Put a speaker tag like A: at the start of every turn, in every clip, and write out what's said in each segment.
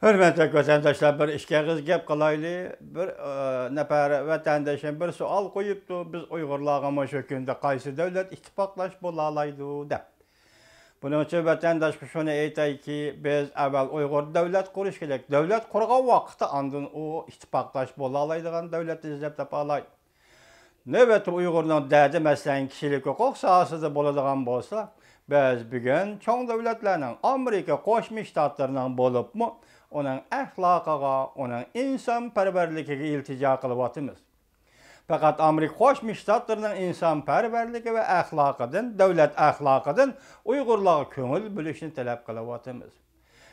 A: Hörmətli vətəndaşlar, bir işgəğiz gəp qalaylı, bir nəfər vətəndaşın bir sual qoyubdu, biz Uyğurlarımız hökümdə qaysı dövlət ittifaqlaş bolalaydı dəb. Bunun üçün vətəndaş şunu eytək ki, biz əvvəl Uyğur dövlət quruş gerek. Dövlət qurğan vaxtı andın o ittifaqlaş bolalaydıqan dövlət izləb tapalaydı. Növbəti Uyğurların dədi məsələn kişilik hüquq sahəsində boladığan bolsa, biz bugün çoğ dövlətlərinin Amerika Qoşmuş Ştatlarından bolubmu, onun əxlaqıga, onun insanpərvərliyiga iltica qılıbatımız. Fəqət Amerika Qoşmuş Ştatlarının insanpərvərliyi və əxlaqıdan, dövlət əxlaqıdan Uyğurlara köngül bölüşünü tələb qılıbatımız.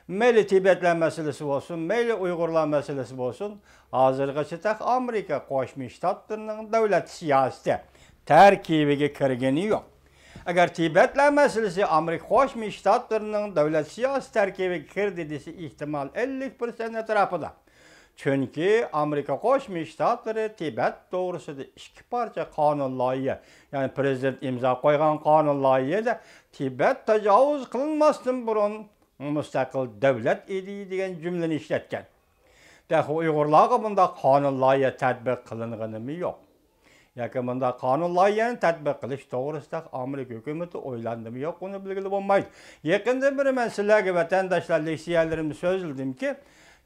A: Meyli Tibetlər məsələsi olsun, meyli Uyğurlar məsələsi olsun, hazırgıçı tək Amerika Qoşmuş Ştatlarının dövlət siyasəti tərkibiga kirgeni yox. Əgər Tibetlər məsələsi Amerika Qoşmuş Ştatlarının dövlət siyasi tərkibiga kirdi dese ihtimal 50% ətrafıda. Çünki Amerika Qoşmuş Ştatları Tibet doğrusudur iki parça qanun layihə, yəni prezident imza qoyğan qanun layihədə Tibet təcavüz qılınmasdan burun müstəqil dövlət idi degan cümləni işlətgan. Dəxi Uyğurlarga bunda qanun layihə tətbiq qılınğanımı yox. Yoki bunda qanun layihəni tətbiq qilish to'g'risida Amerika hökuməti oylandımı yox, onu bilgili bo'lmaydi. Yaqında bir mən sizlərə vətəndaşlar leksiyalarimda sözlədim ki,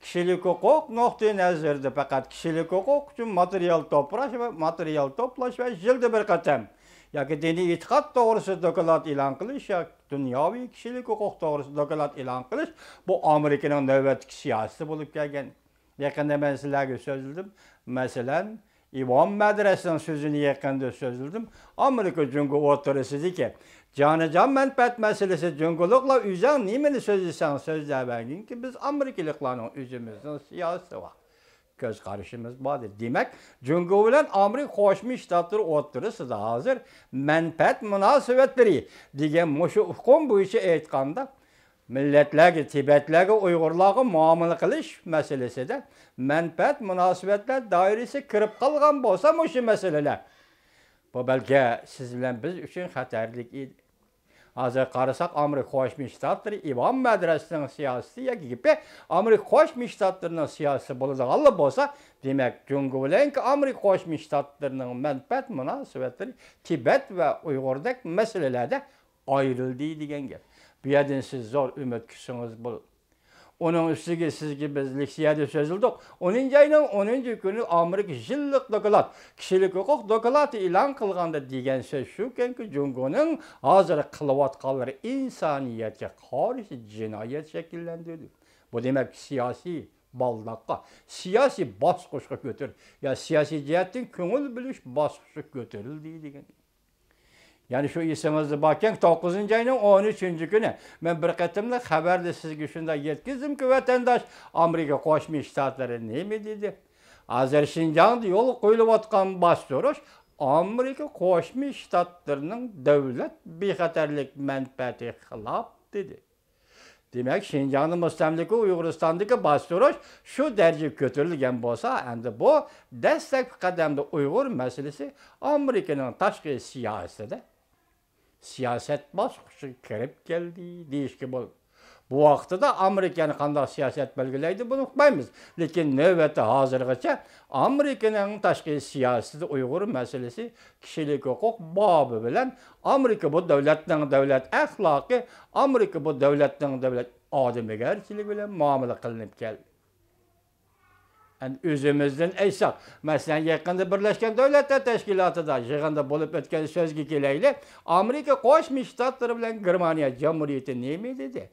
A: kişilik hüquq nöqteyi nəzərdə faqat kişilik hüquq üçün material toplaş və jildə bir qatam yoki dini etiqad to'g'risida doklad e'lon qilish yoki dunyoviy kishilik huquq to'g'risida doklad e'lon qilish bu Amerikaning navbatdagi siyosati bo'lib kelgan. Yaqında men sizlarga so'zladim. Masalan, İvan Mədrasının sözünü yaqında so'zladim. Amerika Cumhur o'tirisida Canacan mənfəət məsələsi cünguluqla üzən niməni sözləsən sözləbəyin ki, biz Amerikalıqların üzümüzün siyasi var. Göz qarışımız vardır. Demək, Cumhur ilə Amerika Qoşmuş Ştatları o'tirisida hazır mənfəət münasibətləri degan muşu hukm bo'yicha aytganda millatlarga, Tibetlarga, Uyg'urlarga muomala qilish masalasida mənfəət münasibətlər doirasi kirib qolgan bo'lsa muşu masalalar. Bu belki siz bilan biz uchun xatarlik edi. Hazır qarasak Amerika Qoşmuş Ştatları İvan Mədrasının siyasəti gibi Amerika Qoşmuş Ştatlarının siyasəti bo'ladiganlar bo'lsa, demək Cumhuriyetki Amerika Qoşmuş Ştatlarının mənfəət münasibətləri Tibet və Uyğurdək məsələlərdə ayrıldı degan gap. Bu yerden siz zor ümid küsünüz bu. Onun üstüge sizge biz leksiyada sözüldük. 10. ayının 10. günü Amerika jillik doklad, kişilik hüquq doklatı e'lon qilganda degan söz shuki Cumhuriyetning hozir qilayotganlari insoniyatga qarshi jinoyat shakllantirdi. Bu demak siyosiy baldaqqa, siyosiy bosqichga ko'tir, ya siyosiy jihatdan ko'ngil bilish bosqichga ko'tarildi degan. Yani şu isimizde bakın 9. ayının 13. günü ben bir qatımda xabarda sizga shunday yetkizdim ki vatandaş Amerika Qoşmuş Ştatları ne mi dedi? Hazır Şinjan'da yol qo'yilayotgan bastırış Amerika Qoşmuş Ştatlarının devlet bexatarlik manfaati xilaf dedi. Demek Şinjan'ın müstemliki Uyg'uristondagi bastırış şu derece ko'tarilgan bo'lsa, endi bu destek qadamda Uyghur meselesi Amerika'nın tashqi siyosatida siyaset bosqichi kirib keldi deyishga bo'ladi. Bu vaqtda da Amerikani qanday siyaset belgilaydi bunu uqmaymiz. Lekin navbati hozirgacha Amerikaning tashqi siyosatida Uyg'ur masalasi kishilik huquq bobi bilan Amerika bu davlatning davlat axloqi, Amerika bu davlatning davlat odamgarchiligi bilan muomala qilinib keldi. Yani özümüzden aytsak, mesela yaqında Birleşken Devletler Teşkilatı'da yig'inda bo'lib o'tgan so'zga kelaylik, Amerika Qo'shma Shtatlar bilan Germaniya Cumhuriyeti nima dedi?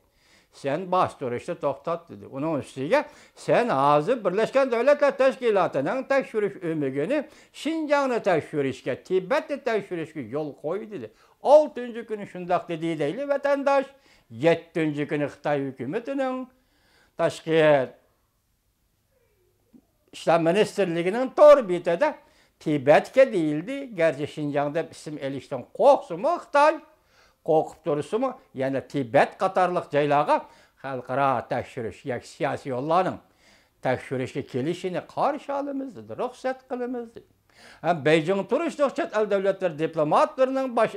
A: Sen bostirishni to'xtat dedi. Uning ustiga sen hozir Birleşken Devletler Teşkilatı'nın tekshirish o'migini Şinjanni tekshirishga, Tibetni tekshirishga yo'l qo'y dedi. 6. kuni shundoq dedi deyli vatandosh. 7. kuni Xitoy hukumatining tashqi İşte Ministerliğinin doğru bitede Tibet'e değildi. Gerçi Şinjan'da isim elişten korksu mu Xitay? Korkup durusu mu? Yani Tibet Katarlık caylağa halkara tekşürüş, yani siyasi yollarının tekşürüşe kelişini karşı alımızdır, ruhsat kılımızdır. Beijing turuştuk çet el devletler diplomatlarının baş